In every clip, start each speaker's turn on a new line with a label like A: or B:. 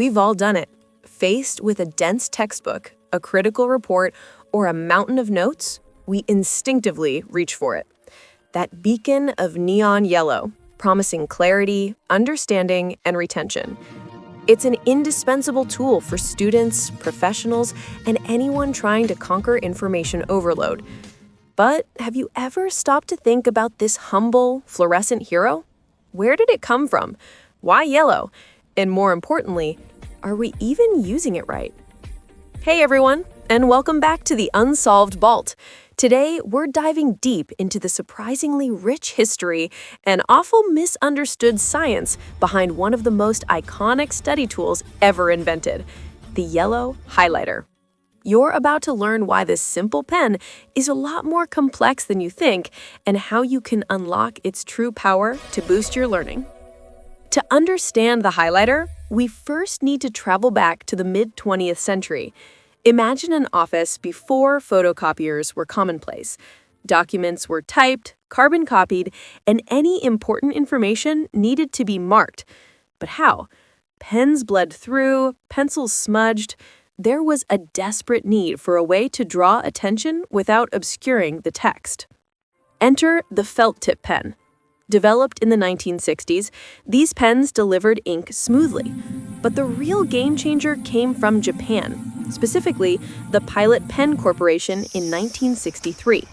A: We've all done it. Faced with a dense textbook, a critical report, or a mountain of notes, we instinctively reach for it. That beacon of neon yellow, promising clarity, understanding, and retention. It's an indispensable tool for students, professionals, and anyone trying to conquer information overload. But have you ever stopped to think about this humble, fluorescent hero? Where did it come from? Why yellow? And more importantly, are we even using it right? Hey everyone, and welcome back to the Unsolved Vault. Today, we're diving deep into the surprisingly rich history and awful misunderstood science behind one of the most iconic study tools ever invented, the yellow highlighter. You're about to learn why this simple pen is a lot more complex than you think and how you can unlock its true power to boost your learning. To understand the highlighter, we first need to travel back to the mid-20th century. Imagine an office before photocopiers were commonplace. Documents were typed, carbon copied, and any important information needed to be marked. But how? Pens bled through, pencils smudged. There was a desperate need for a way to draw attention without obscuring the text. Enter the felt tip pen. Developed in the 1960s, these pens delivered ink smoothly. But the real game changer came from Japan, specifically the Pilot Pen Corporation in 1963.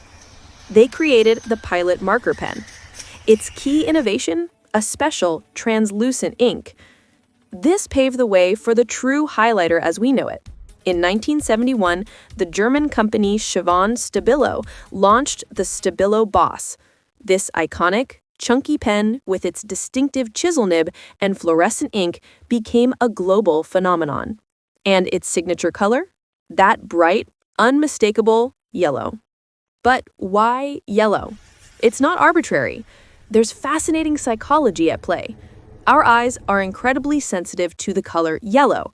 A: They created the Pilot marker pen. Its key innovation? A special, translucent ink. This paved the way for the true highlighter as we know it. In 1971, the German company Sivan Stabilo launched the Stabilo Boss. This iconic, chunky pen with its distinctive chisel nib and fluorescent ink became a global phenomenon. And its signature color? That bright, unmistakable yellow. But why yellow? It's not arbitrary. There's fascinating psychology at play. Our eyes are incredibly sensitive to the color yellow.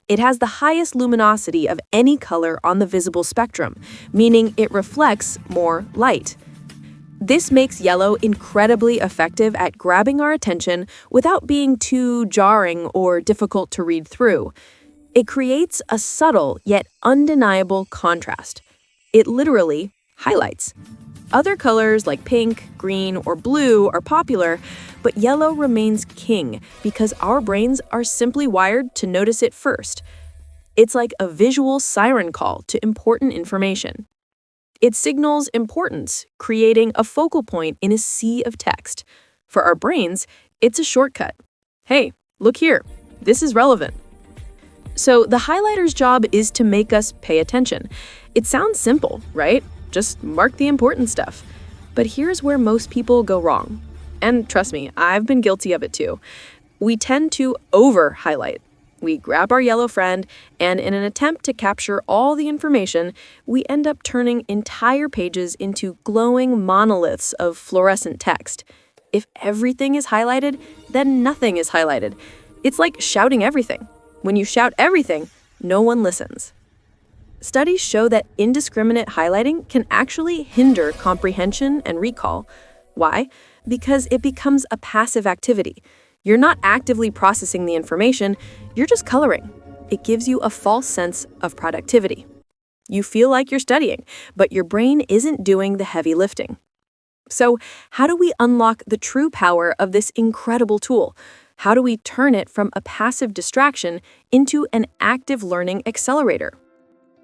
A: It has the highest luminosity of any color on the visible spectrum, meaning it reflects more light. This makes yellow incredibly effective at grabbing our attention without being too jarring or difficult to read through. It creates a subtle yet undeniable contrast. It literally highlights. Other colors like pink, green, or blue are popular, but yellow remains king because our brains are simply wired to notice it first. It's like a visual siren call to important information. It signals importance, creating a focal point in a sea of text. For our brains, it's a shortcut. Hey, look here, this is relevant. So the highlighter's job is to make us pay attention. It sounds simple, right? Just mark the important stuff. But here's where most people go wrong. And trust me, I've been guilty of it too. We tend to over-highlight. We grab our yellow friend, and in an attempt to capture all the information, we end up turning entire pages into glowing monoliths of fluorescent text. If everything is highlighted, then nothing is highlighted. It's like shouting everything. When you shout everything, no one listens. Studies show that indiscriminate highlighting can actually hinder comprehension and recall. Why? Because it becomes a passive activity. You're not actively processing the information, you're just coloring. It gives you a false sense of productivity. You feel like you're studying, but your brain isn't doing the heavy lifting. So, how do we unlock the true power of this incredible tool? How do we turn it from a passive distraction into an active learning accelerator?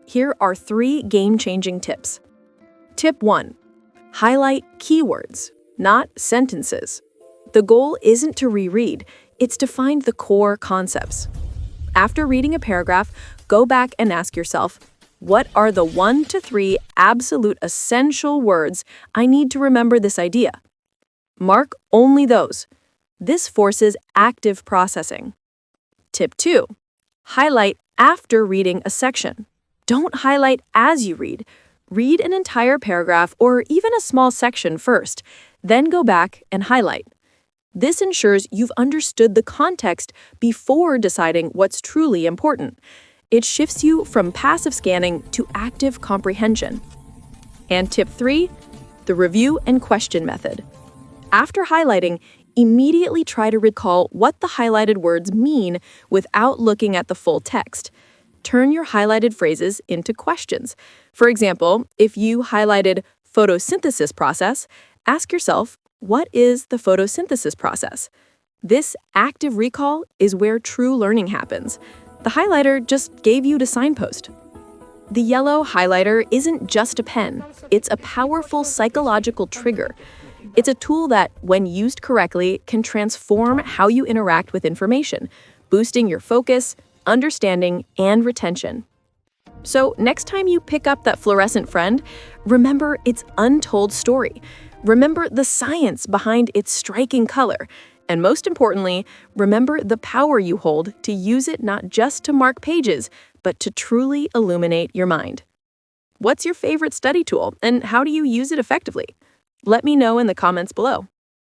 A: Here are 3 game-changing tips. Tip 1. Highlight keywords, not sentences. The goal isn't to reread, it's to find the core concepts. After reading a paragraph, go back and ask yourself, what are the 1 to 3 absolute essential words I need to remember this idea? Mark only those. This forces active processing. Tip 2. Highlight after reading a section. Don't highlight as you read. Read an entire paragraph or even a small section first, then go back and highlight. This ensures you've understood the context before deciding what's truly important. It shifts you from passive scanning to active comprehension. And tip 3, the review and question method. After highlighting, immediately try to recall what the highlighted words mean without looking at the full text. Turn your highlighted phrases into questions. For example, if you highlighted photosynthesis process, ask yourself, what is the photosynthesis process? This active recall is where true learning happens. The highlighter just gave you the signpost. The yellow highlighter isn't just a pen, it's a powerful psychological trigger. It's a tool that, when used correctly, can transform how you interact with information, boosting your focus, understanding, and retention. So next time you pick up that fluorescent friend, remember its untold story. Remember the science behind its striking color. And most importantly, remember the power you hold to use it not just to mark pages, but to truly illuminate your mind. What's your favorite study tool, and how do you use it effectively? Let me know in the comments below.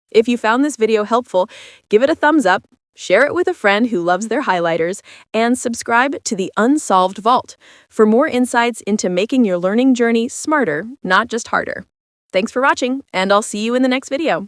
A: If you found this video helpful, give it a thumbs up, share it with a friend who loves their highlighters, and subscribe to the Unsolved Vault for more insights into making your learning journey smarter, not just harder. Thanks for watching, and I'll see you in the next video.